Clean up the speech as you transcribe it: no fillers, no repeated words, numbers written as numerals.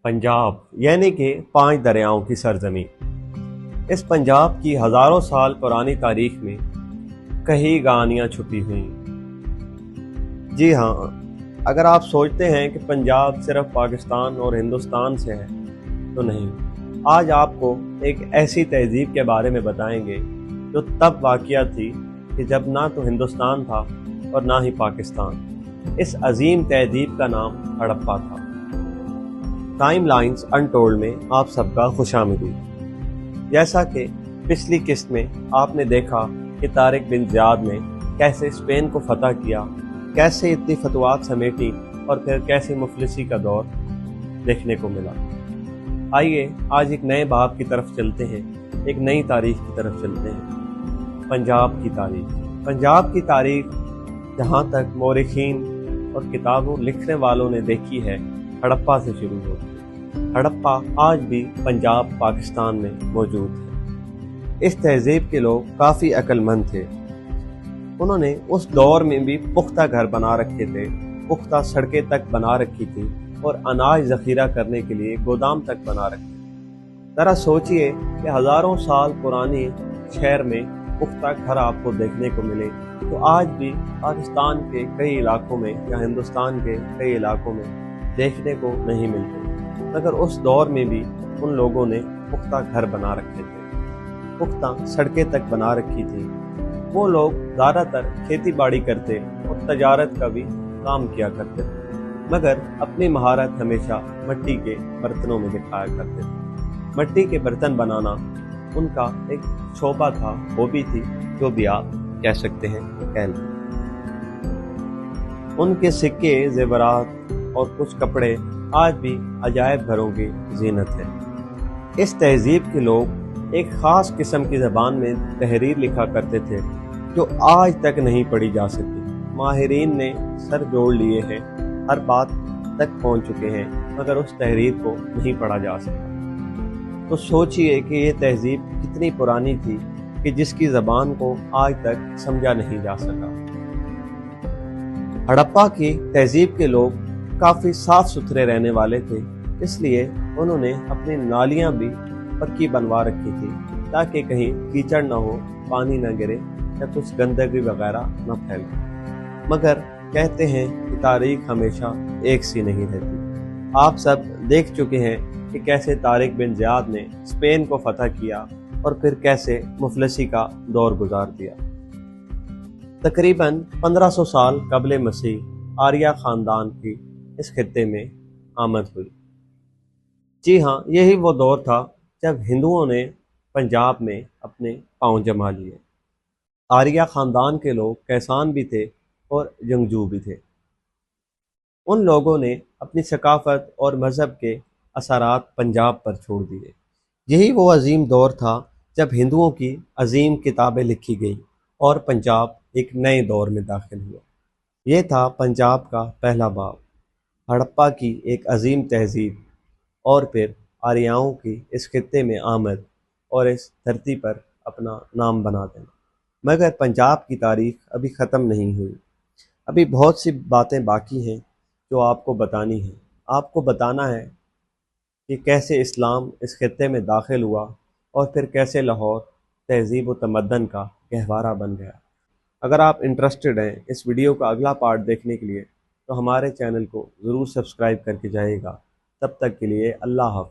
पंजाब यानी कि 5 दरियाओं की सरजमीन। इस पंजाब की हजारों साल पुरानी तारीख में कई कहानियां छुपी हुई हैं। जी हाँ, अगर आप सोचते हैं कि पंजाब सिर्फ पाकिस्तान और हिंदुस्तान से है तो नहीं। आज आपको एक ऐसी तहजीब के बारे में बताएंगे जो तब वाक़या थी कि जब ना तो हिंदुस्तान था और ना ही पाकिस्तान। इस अजीम तहजीब का नाम हड़प्पा था। टाइम लाइन्स अनटोल्ड में आप सबका खुशामदीद। जैसा कि पिछली किस्त में आपने देखा कि तारिक बिन ज़ियाद ने कैसे स्पेन को फतह किया, कैसे इतनी फतवात समेटी और फिर कैसे मुफलिसी का दौर देखने को मिला। आइए आज एक नए बाब की तरफ चलते हैं, एक नई तारीख की तरफ चलते हैं। पंजाब की तारीख। पंजाब की तारीख जहाँ तक मौरिखीन और किताबों लिखने वालों ने देखी है, हड़प्पा से शुरू होती है। हड़प्पा आज भी पंजाब पाकिस्तान में मौजूद है। इस तहजीब के लोग काफ़ी अक्लमंद थे। उन्होंने उस दौर में भी पुख्ता घर बना रखे थे, पुख्ता सड़कें तक बना रखी थी और अनाज ज़ख़ीरा करने के लिए गोदाम तक बना रखे। ज़रा सोचिए कि हज़ारों साल पुरानी शहर में पुख्ता घर आपको देखने को मिले तो आज भी पाकिस्तान के कई इलाकों में या हिंदुस्तान के कई इलाकों में देखने को नहीं मिलते। मगर उस दौर में भी उन लोगों ने पुख्ता घर बना रखे थे, पुख्ता सड़कें तक बना रखी थी। वो लोग ज़्यादातर खेती बाड़ी करते और तजारत का भी काम किया करते थे, मगर अपनी महारत हमेशा मिट्टी के बर्तनों में दिखाया करते थे। मिट्टी के बर्तन बनाना उनका एक शोबा था, हॉबी थी, जो भी आप कह सकते हैं कह लें। उनके सिक्के, जेवरात और कुछ कपड़े आज भी अजायब घरों की जीनत है। इस तहजीब के लोग एक ख़ास किस्म की ज़बान में तहरीर लिखा करते थे जो आज तक नहीं पढ़ी जा सकी। माहिरीन ने सर जोड़ लिए हैं, हर बात तक पहुंच चुके हैं, मगर उस तहरीर को नहीं पढ़ा जा सका। तो सोचिए कि ये तहजीब कितनी पुरानी थी कि जिसकी ज़बान को आज तक समझा नहीं जा सका। हड़प्पा की तहजीब के लोग काफ़ी साफ सुथरे रहने वाले थे, इसलिए उन्होंने अपनी नालियां भी पक्की बनवा रखी थी ताकि कहीं कीचड़ न हो, पानी न गिरे या कुछ गंदगी वगैरह न फैले। मगर कहते हैं कि तारीख हमेशा एक सी नहीं रहती। आप सब देख चुके हैं कि कैसे तारिक बिन ज़ियाद ने स्पेन को फतह किया और फिर कैसे मुफलिसी का दौर गुजार दिया। तकरीबन 1500 साल कबले मसीह आर्या ख़ानदान की इस खित्ते में आमद हुई। जी हाँ, यही वो दौर था जब हिंदुओं ने पंजाब में अपने पांव जमा लिए। आर्या ख़ानदान के लोग कैसान भी थे और जंगजू भी थे। उन लोगों ने अपनी सकाफत और मज़हब के असरात पंजाब पर छोड़ दिए। यही वो अजीम दौर था जब हिंदुओं की अजीम किताबें लिखी गई और पंजाब एक नए दौर में दाखिल हुआ। ये था पंजाब का पहला बाब, हड़प्पा की एक अजीम तहजीब और फिर आर्याओं की इस खित्ते में आमद और इस धरती पर अपना नाम बना देना। मगर पंजाब की तारीख अभी ख़त्म नहीं हुई। अभी बहुत सी बातें बाकी हैं जो आपको बतानी हैं। आपको बताना है कि कैसे इस्लाम इस खित्ते में दाखिल हुआ और फिर कैसे लाहौर तहजीब व तमद्दन का गहवारा बन गया। अगर आप इंटरेस्टेड हैं इस वीडियो का अगला पार्ट देखने के लिए तो हमारे चैनल को ज़रूर सब्सक्राइब करके जाइएगा। तब तक के लिए अल्लाह हाफ़िज़।